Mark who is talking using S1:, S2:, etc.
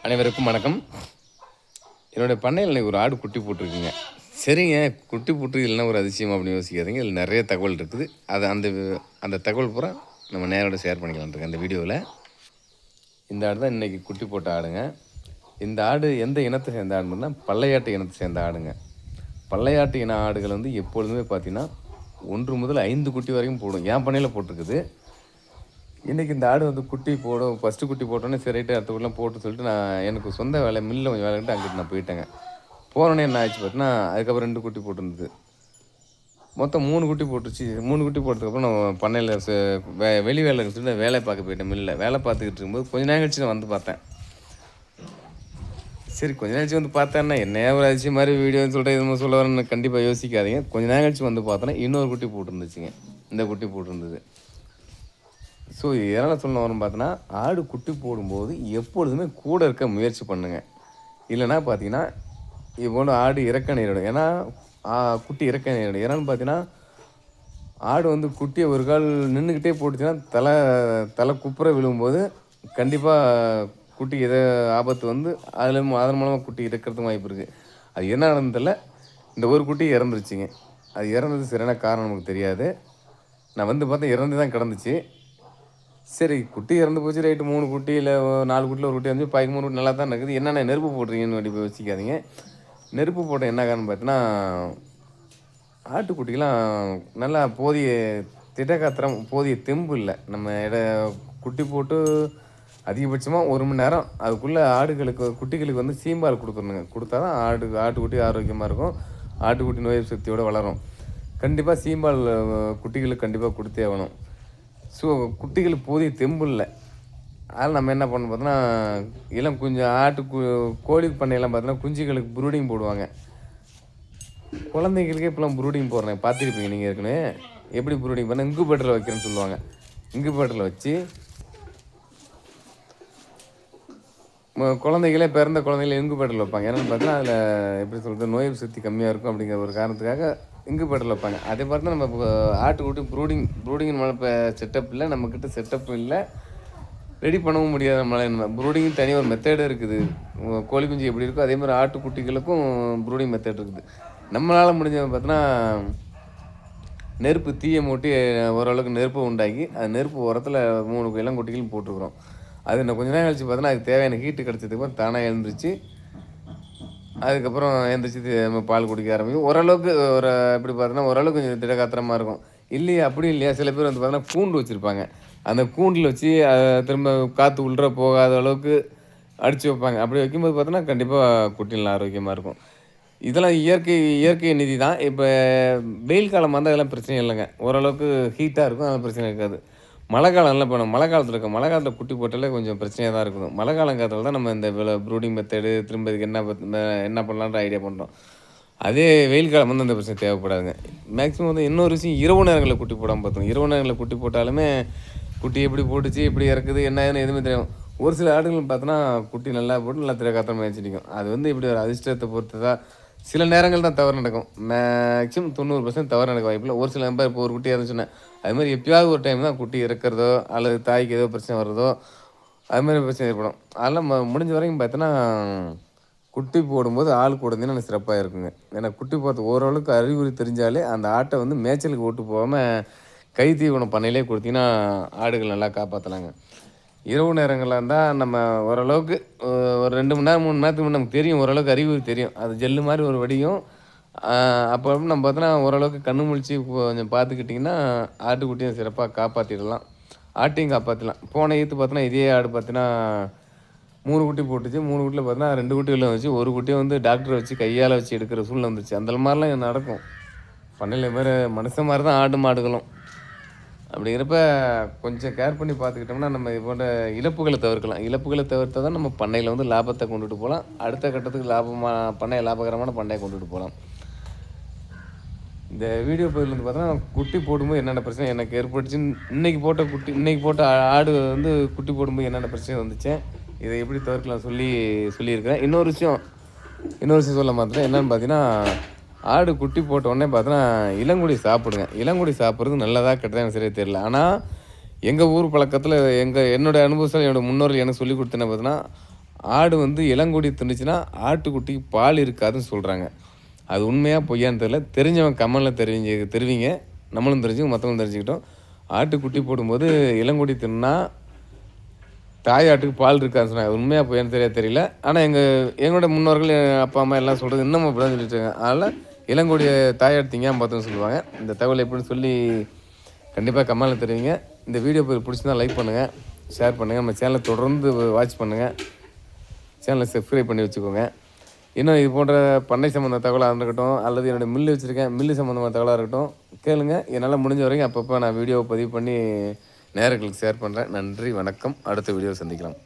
S1: அனைவருக்கும் வணக்கம். என்னுடைய பண்ணையில் இன்றைக்கி ஒரு ஆடு குட்டி போட்டிருக்குங்க. சரிங்க, குட்டி போட்டு இல்லைன்னா ஒரு அதிசயம் அப்படின்னு யோசிக்காதீங்க. இதில் நிறைய தகவல் இருக்குது. அதை அந்த தகவல் பூரா நம்ம நேரோட ஷேர் பண்ணிக்கலாம் இருக்கு அந்த வீடியோவில். இந்த ஆடு தான் இன்றைக்கி குட்டி போட்ட ஆடுங்க. இந்த ஆடு எந்த இனத்தை சேர்ந்த ஆடுன்னா பள்ளையாட்டு இனத்தை சேர்ந்த ஆடுங்க. பள்ளையாட்டு இன ஆடுகள் வந்து எப்பொழுதுமே பார்த்திங்கன்னா 1 முதல் 5 குட்டி வரைக்கும் போடும். என் பண்ணையில் போட்டிருக்குது. இன்றைக்கி இந்த ஆடு வந்து குட்டி போடும். ஃபஸ்ட்டு குட்டி போட்டோன்னே சரி ரைட்டு அடுத்த குட்டிலாம் போட்டு சொல்லிட்டு நான் எனக்கு சொந்த வேலை மில்லில் கொஞ்சம் வேலைன்ட்டு அங்கிட்டு நான் போயிட்டேங்க. போனோடனே என்ன ஆச்சு பார்த்தீங்கன்னா, அதுக்கப்புறம் 2 குட்டி போட்டிருந்தது. மொத்தம் 3 குட்டி போட்டுருச்சு. 3 குட்டி போட்டதுக்கப்புறம் நான் பண்ணையில் வெளி வேலை சொல்லிட்டு வேலை பார்க்க போயிட்டேன் மில்லில். வேலை பார்த்துக்கிட்டு இருக்கும்போது கொஞ்ச நேரம் கழிச்சு நான் வந்து பார்த்தேன். சரி கொஞ்ச நேரம் கழிச்சு வந்து பார்த்தேன்னா என்ன ஒரு அதிசயம் மாதிரி வீடியோன்னு சொல்லிட்டு எதுவும் சொல்ல வரேன்னு கண்டிப்பாக யோசிக்காதீங்க. கொஞ்ச நேரம் கழிச்சு வந்து பார்த்தோன்னா இன்னொரு குட்டி போட்டுருந்துச்சுங்க. இந்த குட்டி போட்டிருந்தது. ஸோ எதனால் சொல்ல வரோம் பார்த்தோன்னா, ஆடு குட்டி போடும்போது எப்பொழுதுமே கூட இருக்க முயற்சி பண்ணுங்கள். இல்லைனா பார்த்தீங்கன்னா இவ்வளோ ஆடு இறக்க நேரிடும். ஏன்னா குட்டி இறக்க நேரிடும். ஏன்னான்னு பார்த்தீங்கன்னா ஆடு வந்து குட்டியை ஒரு கால் நின்றுக்கிட்டே போட்டுச்சுன்னா தலை குப்புற விழும்போது கண்டிப்பாக குட்டி எதை ஆபத்து வந்து அதன் மூலமாக குட்டி இறக்கிறதுக்கு வாய்ப்பு இருக்குது. அது என்ன நடந்ததில்ல, இந்த ஒரு குட்டி இறந்துருச்சுங்க. அது இறந்தது சரியான காரணம் நமக்கு தெரியாது. நான் வந்து பார்த்தா இறந்து தான் கிடந்துச்சு. சரி குட்டி இறந்து போச்சு ரைட்டு. 3 குட்டி இல்லை 4 குட்டியில் ஒரு குட்டி வந்து 13 குட்டி நல்லா தான் இருக்குது. என்னென்ன நெருப்பு போடுறீங்கன்னு வேண்டி போய் யோசிக்காதீங்க. நெருப்பு போட்ட என்ன காரணம் பார்த்தீங்கன்னா, ஆட்டுக்குட்டிக்கெலாம் நல்லா போதிய திடகாத்திரம் போதிய தெம்பு இல்லை. நம்ம குட்டி போட்டு அதிகபட்சமாக 1 மணி நேரம் அதுக்குள்ளே குட்டிகளுக்கு வந்து சீம்பால் கொடுத்துருணுங்க. கொடுத்தா தான் ஆட்டுக்குட்டி ஆரோக்கியமாக இருக்கும். ஆட்டுக்குட்டி நோய் சக்தியோடு வளரும். கண்டிப்பாக சீம்பால் குட்டிகளுக்கு கண்டிப்பாக கொடுத்தே ஆகணும். ஸோ குட்டிகளுக்கு போதிய தெம்பு இல்லை. அதனால் நம்ம என்ன பண்ணணும் பார்த்தோன்னா கொஞ்சம் கோழி பண்ணையெல்லாம் பார்த்தோன்னா குஞ்சுகளுக்கு ப்ரூடிங் போடுவாங்க. குழந்தைகளுக்கே இப்போலாம் ப்ரூடிங் போடுறேன் பார்த்துருப்பீங்க நீங்கள் ஏற்கனவே. எப்படி ப்ரூடிங் பண்ணால் இன்குபேட்டரில் வைக்கிறேன்னு சொல்லுவாங்க. இன்குபேட்டரில் வச்சு பிறந்த குழந்தைகளே இன்குபேட்டரில் வைப்பாங்க. என்னென்னு பார்த்தீங்கன்னா அதில் எப்படி சொல்கிறது நோய் சக்தி கம்மியாக இருக்கும் அப்படிங்கிற ஒரு காரணத்துக்காக இன்குபேட்டரில் வைப்பாங்க. அதே மாதிரி தான் நம்ம ஆட்டுக்குட்டி ப்ரூடிங் இப்போ செட்டப் இல்லை, நம்மக்கிட்ட செட்டப் இல்லை, ரெடி பண்ணவும் முடியாது நம்மளால். ப்ரூடிங் தனியாக ஒரு மெத்தேடு இருக்குது. கோழி குஞ்சு எப்படி இருக்கோ அதே மாதிரி ஆட்டுக்குட்டிகளுக்கும் ப்ரூடிங் மெத்தட் இருக்குது. நம்மளால் முடிஞ்சது பார்த்தோன்னா நெருப்பு தீயை மூட்டி ஓரளவுக்கு நெருப்பை உண்டாக்கி அது நெருப்பு உரத்தில் 3 இளங்குட்டிகளும் போட்டிருக்குறோம். அது இன்னும் கொஞ்ச நேரம் கழிச்சு பார்த்தோன்னா அதுக்கு தேவையான ஹீட்டு கிடச்சதுக்கப்புறம் தானாக எழுந்திரிச்சு அதுக்கப்புறம் எழுந்திரிச்சி நம்ம பால் குடிக்க ஆரம்பிக்கும். ஓரளவுக்கு எப்படி பார்த்தோன்னா ஓரளவுக்கு கொஞ்சம் திடகாத்திரமாக இருக்கும். இல்லையா சில பேர் வந்து பார்த்தோன்னா கூண்டு வச்சுருப்பாங்க. அந்த கூண்டில் வச்சு திரும்ப காற்று உள்ளே போகாத அளவுக்கு அடித்து வைப்பாங்க. அப்படி வைக்கும்போது பார்த்தோன்னா கண்டிப்பாக குட்டிகள் ஆரோக்கியமாக இருக்கும். இதெல்லாம் இயற்கை நிதி தான். இப்போ வெயில் காலம் வந்தால் அதெல்லாம் பிரச்சனை இல்லைங்க. ஓரளவுக்கு ஹீட்டாக இருக்கும், அதெல்லாம் பிரச்சனை இருக்காது. மழை காலம்லாம் இப்போ மழை காலத்தில் குட்டி போட்டாலே கொஞ்சம் பிரச்சனையாக தான் இருக்கணும். மழை காலங்காலத்தில் தான் நம்ம இந்த ப்ரூடிங் மெத்தடு திரும்ப இதுக்கு என்ன பண்ணலான்ற ஐடியா பண்ணுறோம். அதே வெயில் காலம் வந்து அந்த பிரச்சனை தேவைப்படாதுங்க. மேக்ஸிமம் வந்து இன்னொரு விஷயம் இரவு நேரங்களில் குட்டி போடாமல் பார்த்தோம். இரவு நேரங்களில் குட்டி போட்டாலுமே குட்டி எப்படி போட்டுச்சு எப்படி இறக்குது என்ன எதுவுமே தெரியும். ஒரு சில ஆடுகள் பார்த்தோன்னா குட்டி நல்லா போட்டு நல்லா திரகாத்திரமாக வச்சுருக்கும். அது வந்து இப்படி ஒரு அதிர்ஷ்டத்தை பொறுத்து தான். சில நேரங்கள் தான் தவறு நடக்கும். மேக்ஸிமம் 90% தவறு நடக்க வாய்ப்பில்லை. ஒரு சில நம்பர் இப்போ ஒரு குட்டி இறந்துச்சுன்னேன் அது மாதிரி எப்பயாவது ஒரு டைம் தான் குட்டி இறக்கிறதோ அல்லது தாய்க்கு ஏதோ பிரச்சனை வர்றதோ அது மாதிரி பிரச்சனை ஏற்படும். அதெல்லாம் முடிஞ்ச வரைக்கும் பார்த்தோன்னா குட்டி போடும்போது ஆள் கூட இருந்தீங்கன்னா சிறப்பாக இருக்குங்க. ஏன்னா குட்டி போடுறது ஓரளவுக்கு அறிகுறி தெரிஞ்சாலே அந்த ஆட்டை வந்து மேய்ச்சலுக்கு ஓட்டு போகாமல் கை தீவனம் பண்ணையிலே கொடுத்தீங்கன்னா ஆடுகள் நல்லா காப்பாற்றலாங்க. இரவு நேரங்களாக இருந்தால் நம்ம ஓரளவுக்கு ஒரு 2 மணி நேரம் 3 மணி நேரத்துக்கு நமக்கு தெரியும், ஓரளவுக்கு அறிகுறி தெரியும். அது ஜெல்லு மாதிரி ஒரு வடியும். அப்போ நம்ம பார்த்தோன்னா ஓரளவுக்கு கண்ணு முழிச்சு கொஞ்சம் பார்த்துக்கிட்டிங்கன்னா ஆட்டுக்குட்டியும் சிறப்பாக காப்பாற்றிடலாம். ஆட்டையும் காப்பாற்றலாம். போன பார்த்தோன்னா இதே ஆடு பார்த்தீங்கன்னா 3 குட்டி போட்டுச்சு. 3 குட்டியில் பார்த்தோன்னா 2 குட்டிகளில் வச்சு ஒரு குட்டியை வந்து டாக்டரை வச்சு கையால் வச்சு எடுக்கிற சூழ்நிலை வந்துச்சு. அந்த மாதிரிலாம் நடக்கும். பண்ணையில் வேறு மனுஷன் மாதிரி தான் ஆடு மாடுகளும். அப்படிங்கிறப்ப கொஞ்சம் கேர் பண்ணி பார்த்துக்கிட்டோம்னா நம்ம இது போன்ற இழப்புகளை தவிர்த்தால் தான் நம்ம பண்ணையில் வந்து லாபத்தை கொண்டுட்டு போகலாம். அடுத்த கட்டத்துக்கு லாபகரமான பண்ணையை கொண்டுட்டு போகலாம். இந்த வீடியோ பதில் வந்து பார்த்தோன்னா குட்டி போடும்போது என்னென்ன பிரச்சனை எனக்கு ஏற்பட்டுச்சுன்னு இன்றைக்கி போட்ட ஆடு வந்து குட்டி போடும்போது என்னென்ன பிரச்சனை வந்துச்சு இதை எப்படி தவிர்க்கலாம் சொல்லியிருக்கிறேன். இன்னொரு விஷயம் சொல்ல மாட்டேன். என்னென்னு பார்த்தீங்கன்னா ஆடு குட்டி போட்ட உடனே பார்த்தோன்னா இளங்குடி சாப்பிடுங்க. இளங்குடி சாப்பிட்றது நல்லதா கெட்டதா எனக்கு சரியாக தெரியல. ஆனால் எங்கள் ஊர் பழக்கத்தில் என்னோடய அனுபவத்தில் என்னோடய முன்னோர்கள் எனக்கு சொல்லி கொடுத்தேன்னு பார்த்தோன்னா ஆடு வந்து இளங்கொடி தின்னுச்சுன்னா ஆட்டுக்குட்டிக்கு பால் இருக்காதுன்னு சொல்கிறாங்க. அது உண்மையாக பொய்யான்னு தெரியல. தெரிஞ்சவங்க கமெண்டில் தெரிவிங்க. நம்மளும் தெரிஞ்சுக்கோ, மற்றவங்களும் தெரிஞ்சுக்கிட்டோம். ஆட்டுக்குட்டி போடும்போது இளங்கொடி தின்னா தாயாட்டுக்கு பால் இருக்காதுன்னு சொன்னாங்க. உண்மையாக பொய்யான்னு தெரியல. ஆனால் எங்களோட முன்னோர்கள் அப்பா அம்மா எல்லாம் சொல்கிறது இன்னமும் அப்படி தான் சொல்லிட்டு இருக்காங்க. அதனால் இளங்கொடிய தாயாட்டு திங்காமல் பார்த்தோன்னு சொல்லுவாங்க. இந்த தகவல் எப்படின்னு சொல்லி கண்டிப்பாக கமெண்டில் தெரிவிங்க. இந்த வீடியோ பிடிச்சிருந்தா லைக் பண்ணுங்கள், ஷேர் பண்ணுங்கள். நம்ம சேனலை தொடர்ந்து வாட்ச் பண்ணுங்கள். சேனலை சப்ஸ்கிரைப் பண்ணி வச்சுக்கோங்க. இன்னும் இது போன்ற பண்ணை சம்மந்த தகவலாக இருக்கட்டும், அல்லது என்னோடய மில்லு வச்சுருக்கேன், மில்லு சம்மந்தமான தகவலாக இருக்கட்டும், கேளுங்க. என்னால் முடிஞ்ச வரைக்கும் அப்பப்போ நான் வீடியோவை பதிவு பண்ணி நேயர்களுக்கு ஷேர் பண்ணுறேன். நன்றி, வணக்கம். அடுத்த வீடியோவை சந்திக்கலாம்.